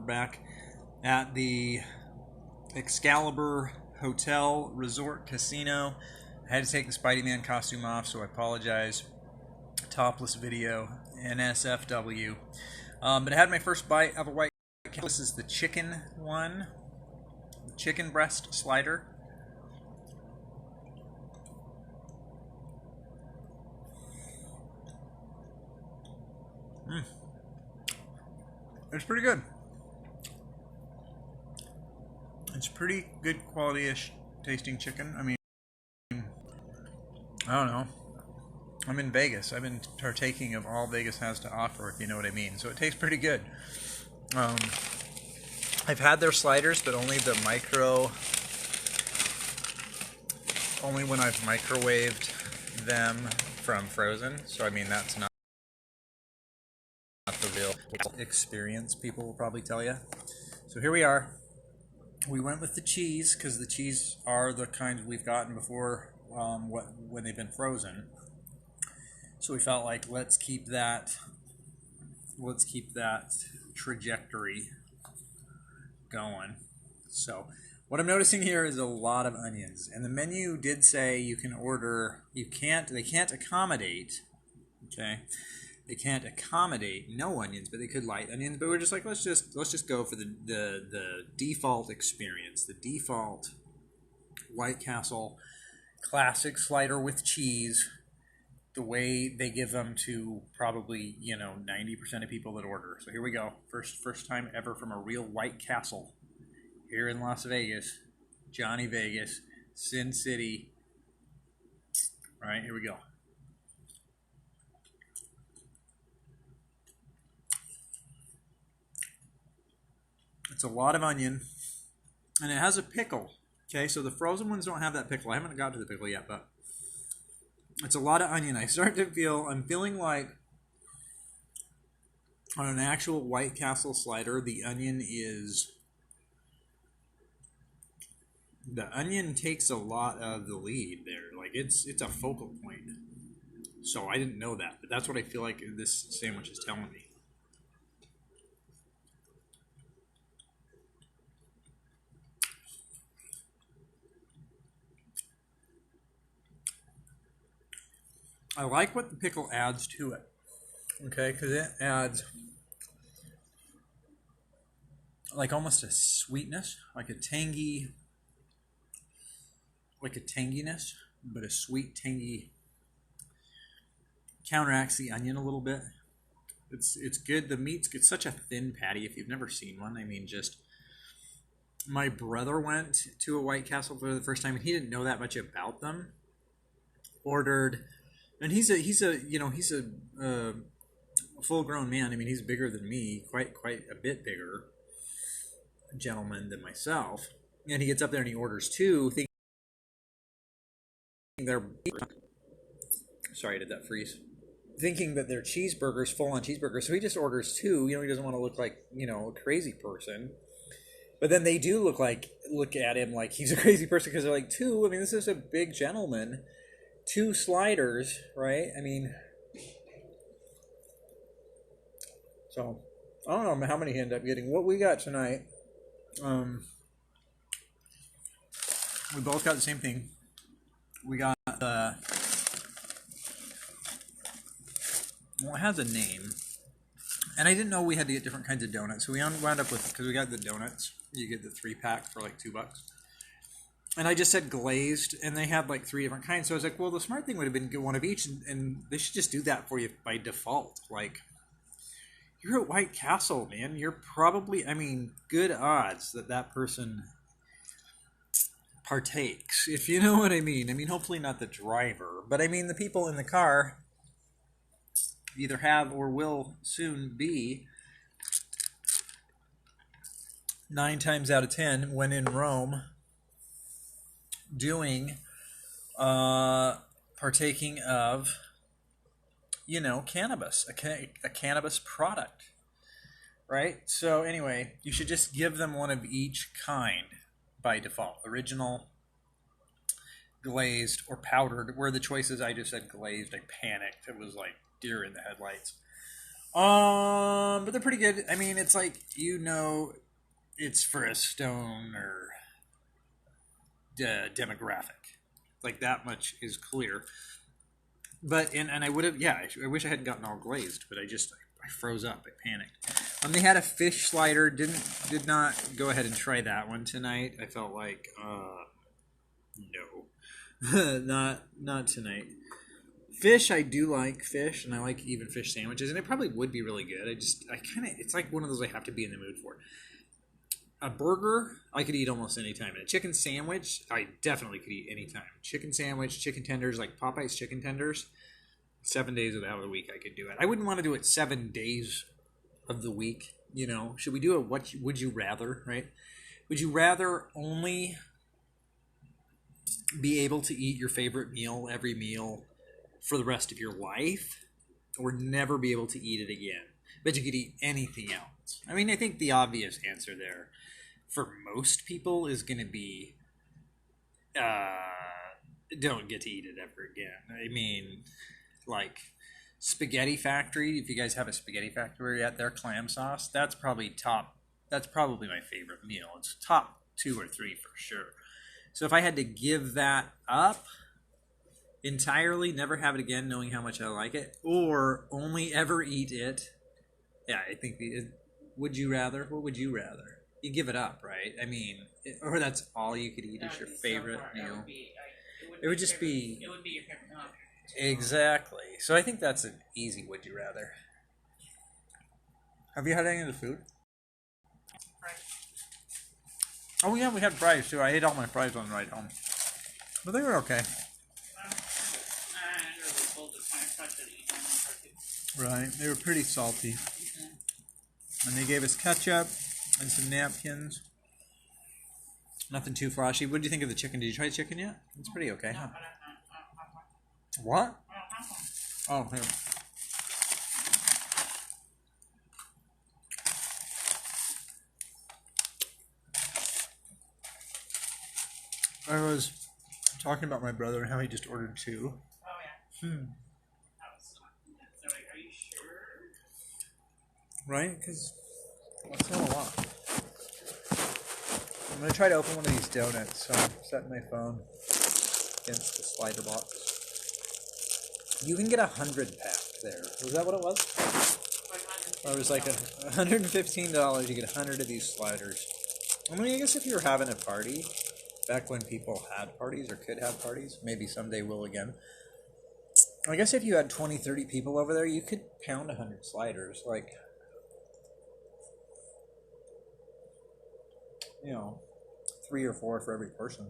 back at the Excalibur Hotel Resort Casino. I had to take the Spidey-Man costume off, so I apologize. Topless video, NSFW. But I had my first bite of a White Castle. This is the chicken one, the chicken breast slider. It's pretty good. It's pretty good quality-ish tasting chicken. I mean, I don't know. I'm in Vegas. I've been partaking of all Vegas has to offer, if you know what I mean. So it tastes pretty good. I've had their sliders, but only the only when I've microwaved them from frozen. So I mean, that's not the real experience, people will probably tell you. So here we are. We went with the cheese because the cheese are the kinds we've gotten before when they've been frozen. So we felt like let's keep that trajectory going. So what I'm noticing here is a lot of onions, and the menu did say you can order. They can't accommodate. Okay. They can't accommodate no onions, but they could light onions. But we're just like, let's just go for the default experience, the default White Castle classic slider with cheese, the way they give them to probably 90% of people that order. So here we go, first time ever from a real White Castle here in Las Vegas, Johnny Vegas, Sin City. All right, here we go. It's a lot of onion, and it has a pickle. Okay, so the frozen ones don't have that pickle. I haven't got to the pickle yet, but it's a lot of onion. I'm feeling like on an actual White Castle slider, the onion takes a lot of the lead there. Like it's a focal point. So I didn't know that, but that's what I feel like this sandwich is telling me. I like what the pickle adds to it, okay, because it adds like almost a sweetness, like a tanginess, but a sweet tangy counteracts the onion a little bit. It's good. The meat's such a thin patty. If you've never seen one, I mean, just my brother went to a White Castle for the first time, and he didn't know that much about them. Ordered. And he's a full-grown man. I mean, he's bigger than me, quite a bit bigger gentleman than myself. And he gets up there and he orders two, thinking they're sorry, did that freeze? Thinking that they're cheeseburgers, full-on cheeseburgers. So he just orders two. He doesn't want to look like a crazy person. But then they do look at him like he's a crazy person because they're like two. I mean, this is a big gentleman. Two sliders, right? I mean, so I don't know how many he ended up getting. What we got tonight, we both got the same thing. We got well, it has a name, and I didn't know we had to get different kinds of donuts. So we wound up with, because we got the donuts, you get the 3-pack for like $2. And I just said glazed, and they had like 3 different kinds. So I was like, well, the smart thing would have been get one of each, and they should just do that for you by default. Like, you're at White Castle, man. You're probably, I mean, good odds that person partakes, if you know what I mean. I mean, hopefully not the driver, but I mean the people in the car either have or will soon be, 9 times out of 10, when in Rome, doing partaking of cannabis, a cannabis product, right? So anyway, you should just give them one of each kind by default: original, glazed, or powdered. Were the choices. I just said glazed. I panicked. It was like deer in the headlights. But they're pretty good. I mean, it's like, it's for a stone or demographic. Like, that much is clear. But and I would have, yeah. I wish I hadn't gotten all glazed, but I froze up. I panicked. They had a fish slider. Did not go ahead and try that one tonight. I felt like no, not tonight. Fish, I do like fish, and I like even fish sandwiches, and it probably would be really good. It's like one of those I have to be in the mood for. A burger, I could eat almost any time. And a chicken sandwich, I definitely could eat any time. Chicken sandwich, chicken tenders, like Popeye's chicken tenders, 7 days of the week I could do it. I wouldn't want to do it 7 days of the week. Should we do a would you rather, right? Would you rather only be able to eat your favorite meal every meal for the rest of your life, or never be able to eat it again, but you could eat anything else? I mean, I think the obvious answer there for most people is going to be don't get to eat it ever again. I mean, like Spaghetti Factory, if you guys have a Spaghetti Factory at their clam sauce, that's probably my favorite meal. It's top 2 or 3 for sure. So if I had to give that up entirely, never have it again, knowing how much I like it, or only ever eat it, yeah, I think would you rather? What would you rather? You give it up, right? I mean, or that's all you could eat is your favorite meal. It would just be. It would be your favorite meal. Exactly. So I think that's an easy would you rather. Have you had any of the food? Fries. Oh yeah, we had fries too. I ate all my fries on the ride home, but they were okay. Right, they were pretty salty. And they gave us ketchup and some napkins. Nothing too flashy. What did you think of the chicken? Did you try the chicken yet? It's pretty okay, huh? What? Oh, here. I was talking about my brother and how he just ordered 2. Oh, yeah. So, are you sure? Right? Because that's not a lot. I'm going to try to open one of these donuts, so I'm setting my phone against the slider box. You can get 100 pack there. Was that what it was? Or it was like $115, you get 100 of these sliders. I mean, I guess if you were having a party, back when people had parties or could have parties, maybe someday will again. I guess if you had 20, 30 people over there, you could pound 100 sliders. Like, 3 or 4 for every person.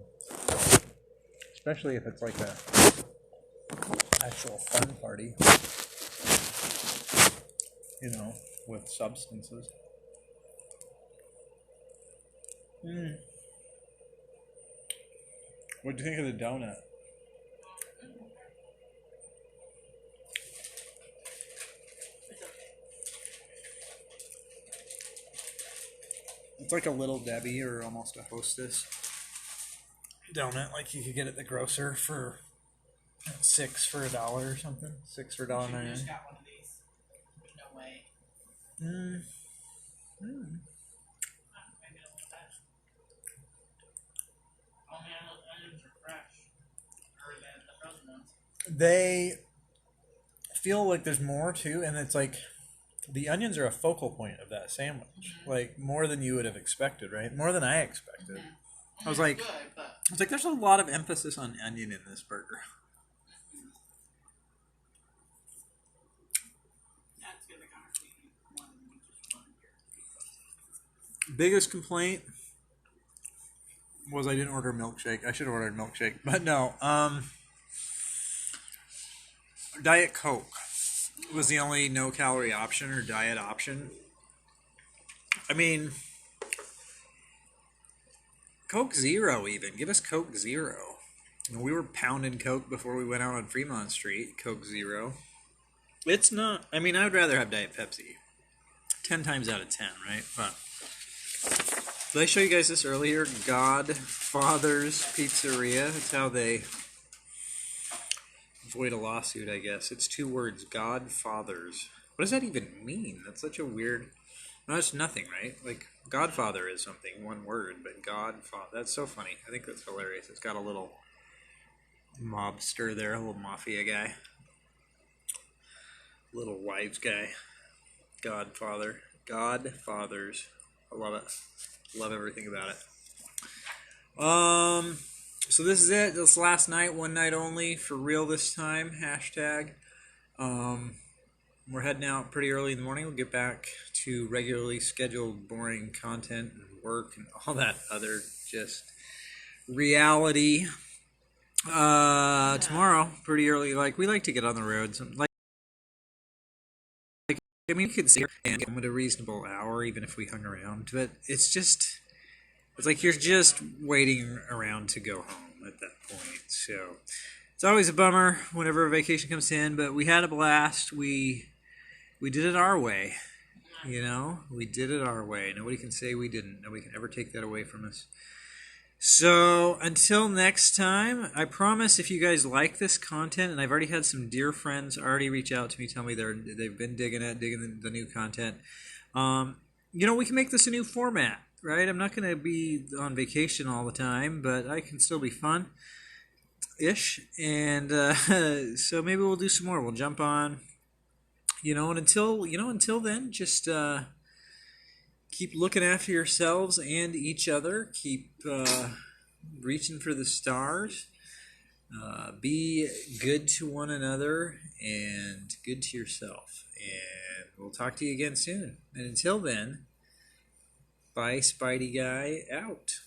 Especially if it's like a actual fun party. With substances. What do you think of the donut? It's like a Little Debbie or almost a Hostess donut, like you could get at the grocer for $6 for $1 or something. $6 for $1.99. I just got one of these. There's no way. Maybe a little bit. Oh man, those onions are fresh. Or the frozen ones. They feel like there's more too, and it's like the onions are a focal point of that sandwich. Mm-hmm. Like more than you would have expected, right? More than I expected. Mm-hmm. I was like, there's a lot of emphasis on onion in this burger. Biggest complaint was I didn't order a milkshake. I should have ordered a milkshake, but no. Diet Coke was the only no-calorie option or diet option. I mean, Coke Zero even. Give us Coke Zero. We were pounding Coke before we went out on Fremont Street. Coke Zero. It's not... I mean, I would rather have Diet Pepsi. 10 times out of 10, right? But... Did I show you guys this earlier? Godfather's Pizzeria. That's how they avoid a lawsuit, I guess. It's 2 words. Godfather's. What does that even mean? That's such a weird. No, it's nothing, right? Like Godfather is something, one word, but Godfather. That's so funny. I think that's hilarious. It's got a little mobster there, a little mafia guy, little wives guy. Godfather, Godfathers. I love it. Love everything about it. So this is it. This last night, one night only, for real this time. Hashtag. We're heading out pretty early in the morning. We'll get back to regularly scheduled, boring content and work and all that other just reality. Tomorrow, pretty early. Like we like to get on the road. I mean, we could see and get home at a reasonable hour, even if we hung around. But it's like you're just waiting around to go home at that point. So it's always a bummer whenever a vacation comes in. But we had a blast. We did it our way. You know, we did it our way. Nobody can say we didn't. Nobody can ever take that away from us. So until next time, I promise if you guys like this content, and I've already had some dear friends already reach out to me, tell me they've been digging the new content. We can make this a new format, right? I'm not going to be on vacation all the time, but I can still be fun-ish. And so maybe we'll do some more. We'll jump on, and until then, just keep looking after yourselves and each other. Keep reaching for the stars. Be good to one another and good to yourself. And we'll talk to you again soon. And until then, bye, Spidey Guy, out.